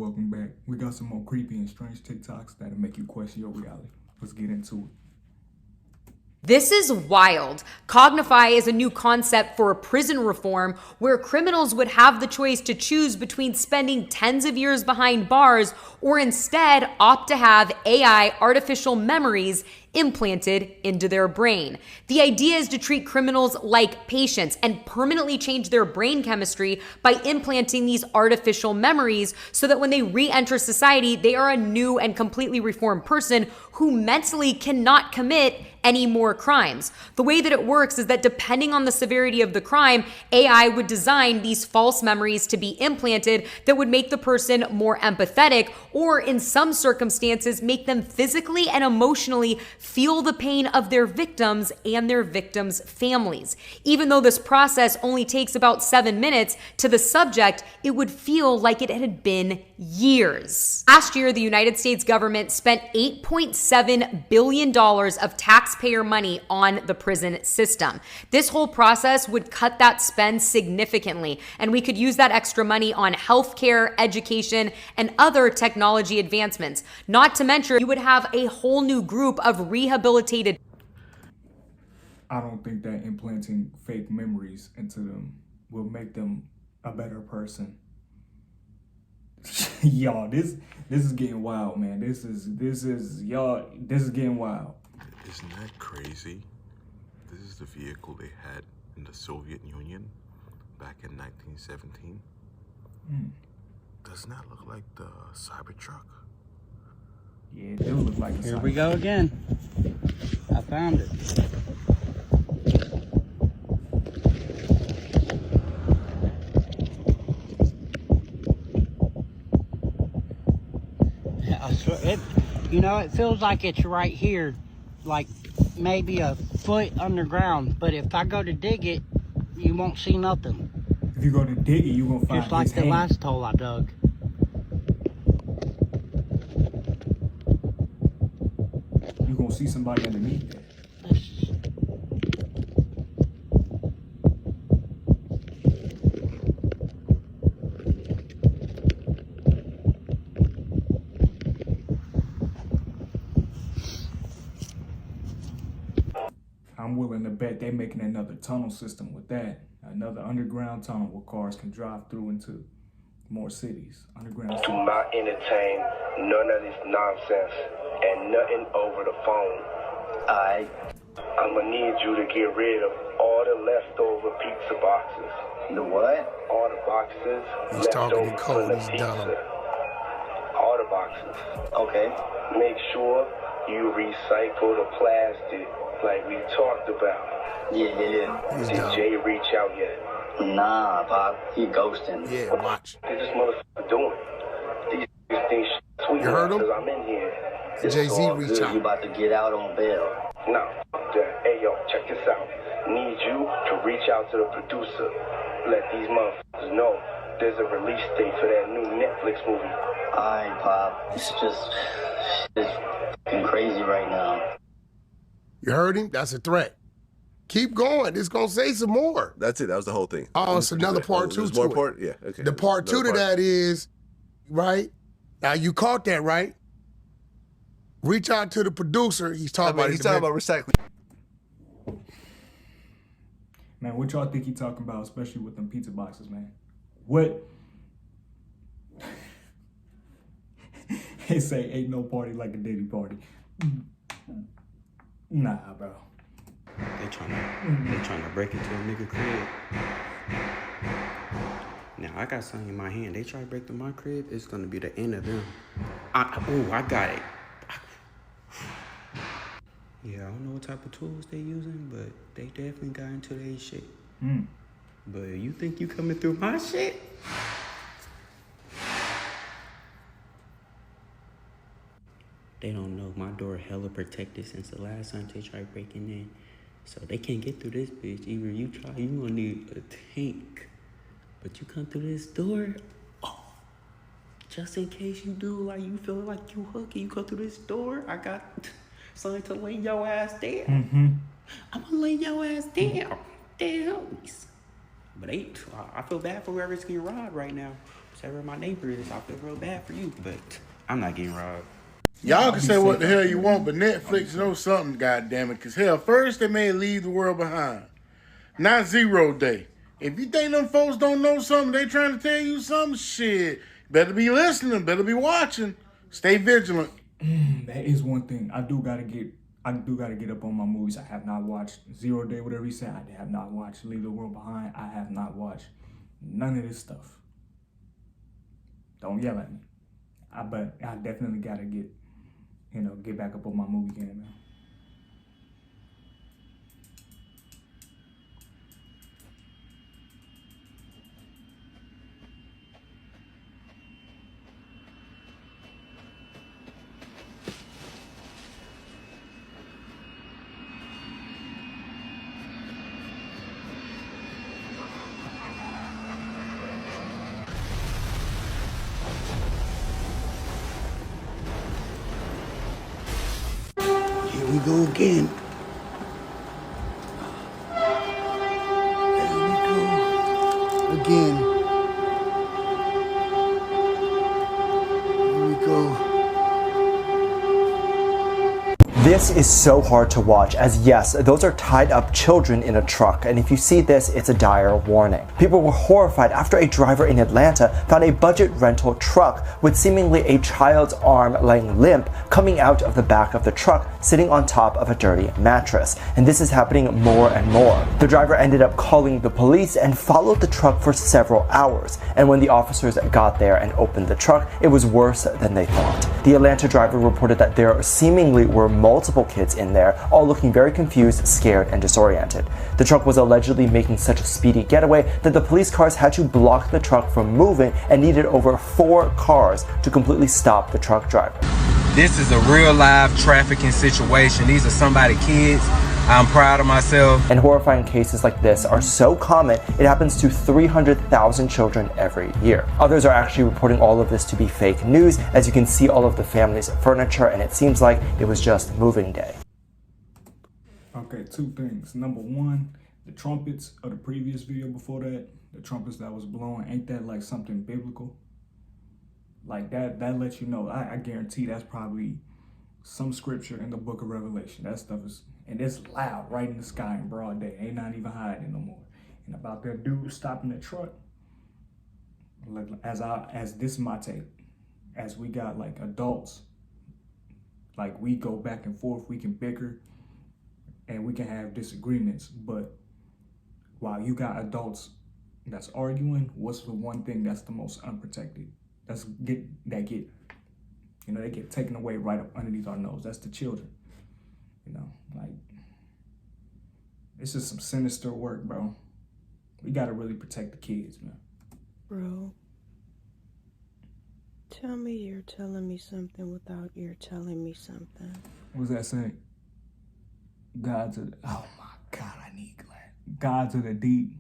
welcome back. We got some more creepy and strange TikToks that'll make you question your reality. Let's get into it. This is wild. Cognify is a new concept for prison reform where criminals would have the choice to choose between spending tens of years behind bars or instead opt to have AI artificial memories implanted into their brain. The idea is to treat criminals like patients and permanently change their brain chemistry by implanting these artificial memories so that when they re-enter society, they are a new and completely reformed person who mentally cannot commit any more crimes. The way that it works is that depending on the severity of the crime, AI would design these false memories to be implanted that would make the person more empathetic or in some circumstances make them physically and emotionally feel the pain of their victims and their victims' families. Even though this process only takes about 7 minutes, to the subject, it would feel like it had been years. Last year, the United States government spent $8.7 billion of taxpayer money on the prison system. This whole process would cut that spend significantly, and we could use that extra money on healthcare, education, and other technology advancements. Not to mention, you would have a whole new group of rehabilitated. I don't think that implanting fake memories into them will make them a better person. Y'all, this is getting wild, man. This is getting wild. Isn't that crazy? This is the vehicle they had in the Soviet Union back in 1917. Doesn't that look like the Cybertruck? Yeah, it do look like a Here we go again. I found it. I swear, it feels like it's right here, like maybe a foot underground. But if I go to dig it, you won't see nothing. If you go to dig it, you gonna find just like his the hand. last hole I dug. You gonna see somebody underneath there. I'm willing to bet they're making another tunnel system with that. Another underground tunnel where cars can drive through into more cities. Underground cities. Do not entertain none of this nonsense and nothing over the phone. I'm gonna need you to get rid of all the leftover pizza boxes. The what? All the boxes He's talking in leftover code, from the he's pizza. dumb. All the boxes. Okay. Make sure you recycle the plastic like we talked about. Yeah. He's Did dumb. Jay reach out yet? Nah, Pop. He ghosting. Yeah, watch. What this motherfucker doing? These things sweet You heard him? because I'm in here. It's Jay-Z all reach good. out. You about to get out on bail. No, hey yo, check this out. Need you to reach out to the producer. Let these motherfuckers know there's a release date for that new Netflix movie. Alright, Pop. It's fucking crazy right now. You heard him? That's a threat. Keep going. It's going to say some more. That's it. That was the whole thing. Oh, it's another part two There's to more it. part? Yeah, okay. The part two to that is, right? Now, you caught that, right? Reach out to the producer. He's talking about He's talking about recycling. Man, what y'all think he talking about, especially with them pizza boxes, man? What? They say ain't no party like a Diddy party. Nah, bro. They trying to break into a nigga crib. Now I got something in my hand. They try to break into my crib, it's gonna be the end of them. I got it. Yeah, I don't know what type of tools they using, but they definitely got into their shit. But you think you coming through my shit? They don't know my door hella protected since the last time they tried breaking in. So they can't get through this bitch. Either you try, you gonna need a tank. But you come through this door, just in case you do, like you feel like you hooky, you come through this door, I got something to lay your ass down. I'm gonna lay your ass down. Damn. But I feel bad for whoever's getting robbed right now. whatever my neighbor is, I feel real bad for you, but I'm not getting robbed. Y'all can say what the hell you want, but Netflix knows something, goddammit. Because hell, first they made Leave the World Behind. Not 0 Day. If you think them folks don't know something, they trying to tell you some shit. Better be listening, better be watching. Stay vigilant. That is one thing. I do gotta get up on my movies. I have not watched 0 Day, whatever you say. I have not watched Leave the World Behind. I have not watched none of this stuff. Don't yell at me. But I definitely gotta get back up on my movie game, man. Here we go again. Here we go again. Here we go. This is so hard to watch, as yes, those are tied up children in a truck, and if you see this, it's a dire warning. People were horrified after a driver in Atlanta found a budget rental truck with seemingly a child's arm laying limp coming out of the back of the truck, sitting on top of a dirty mattress. And this is happening more and more. The driver ended up calling the police and followed the truck for several hours, and when the officers got there and opened the truck, it was worse than they thought. The Atlanta driver reported that there seemingly were multiple kids in there, all looking very confused, scared, and disoriented. The truck was allegedly making such a speedy getaway that the police cars had to block the truck from moving and needed over 4 cars to completely stop the truck driver. This is a real live trafficking situation. These are somebody's kids. I'm proud of myself. And horrifying cases like this are so common, it happens to 300,000 children every year. Others are actually reporting all of this to be fake news, as you can see all of the family's furniture, and it seems like it was just moving day. Okay, 2 things. Number 1, the trumpets of the previous video before that, the trumpets that was blowing, ain't that like something biblical? Like that lets you know, I guarantee that's probably some scripture in the book of Revelation. That stuff is, and it's loud right in the sky in broad day. Ain't not even hiding no more. And about that dude stopping the truck, like, as this is my take, as we got like adults, like we go back and forth, we can bicker and we can have disagreements, but while you got adults that's arguing, what's the one thing that's the most unprotected? They get taken away right up underneath our nose. That's the children. Like, it's just some sinister work, bro. We gotta really protect the kids, man. Bro, tell me you're telling me something without you're telling me something. What's that say? God to the, oh my God, I need glass. God to the deep.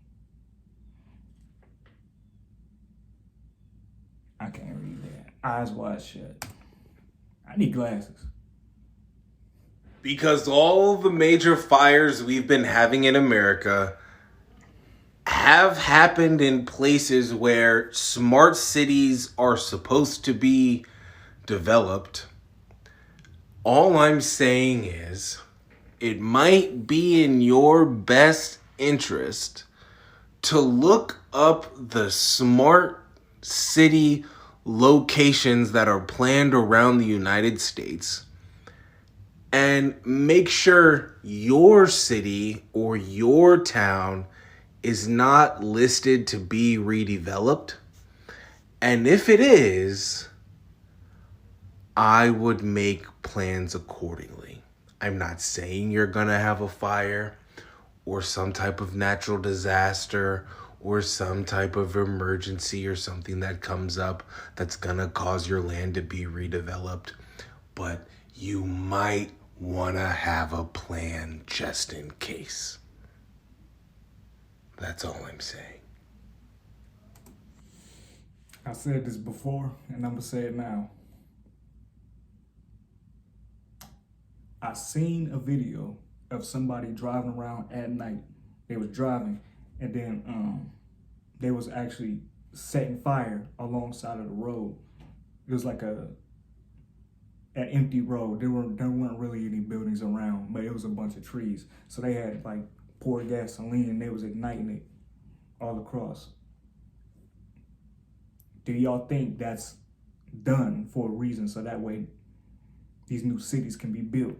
I can't read that. Eyes wide shut. I need glasses. Because all the major fires we've been having in America have happened in places where smart cities are supposed to be developed. All I'm saying is it might be in your best interest to look up the smart city locations that are planned around the United States and make sure your city or your town is not listed to be redeveloped. And if it is, I would make plans accordingly. I'm not saying you're gonna have a fire or some type of natural disaster or some type of emergency or something that comes up that's gonna cause your land to be redeveloped, but you might wanna have a plan just in case. That's all I'm saying. I said this before, and I'm gonna say it now. I seen a video of somebody driving around at night. They was driving, and then they was actually setting fire alongside of the road. It was like an empty road. There weren't really any buildings around, but it was a bunch of trees. So they had like poured gasoline and they was igniting it all across. Do y'all think that's done for a reason so that way these new cities can be built?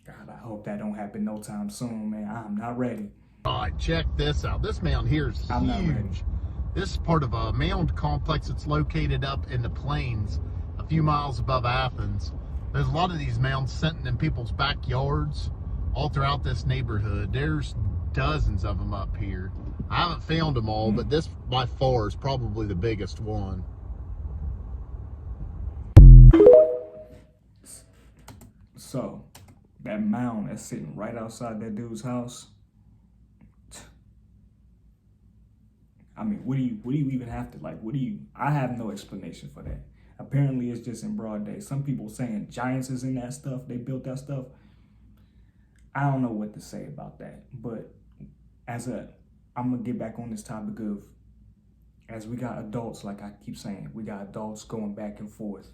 God, I hope that don't happen no time soon, man. I'm not ready. All right, check this out. This mound here is I'm not ready. huge. This is part of a mound complex that's located up in the plains a few miles above Athens. There's a lot of these mounds sitting in people's backyards all throughout this neighborhood. There's dozens of them up here. I haven't found them all, but this by far is probably the biggest one. So, that mound that's sitting right outside that dude's house, I mean, what do you even have to, like, I have no explanation for that. Apparently it's just in broad day. Some people saying giants is in that stuff, they built that stuff. I don't know what to say about that, but I'm gonna get back on this topic of, as we got adults, like I keep saying, we got adults going back and forth,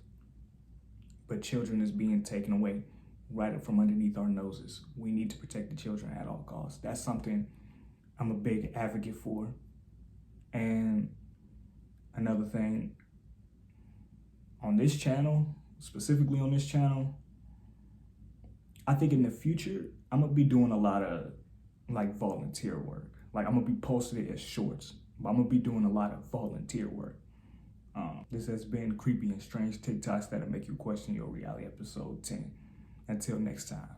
but children is being taken away right up from underneath our noses. We need to protect the children at all costs. That's something I'm a big advocate for. And another thing, on this channel, specifically on this channel, I think in the future, I'm gonna be doing a lot of like volunteer work. Like I'm gonna be posting it as shorts, but I'm gonna be doing a lot of volunteer work. This has been Creepy and Strange TikToks that'll make you question your reality, episode 10. Until next time.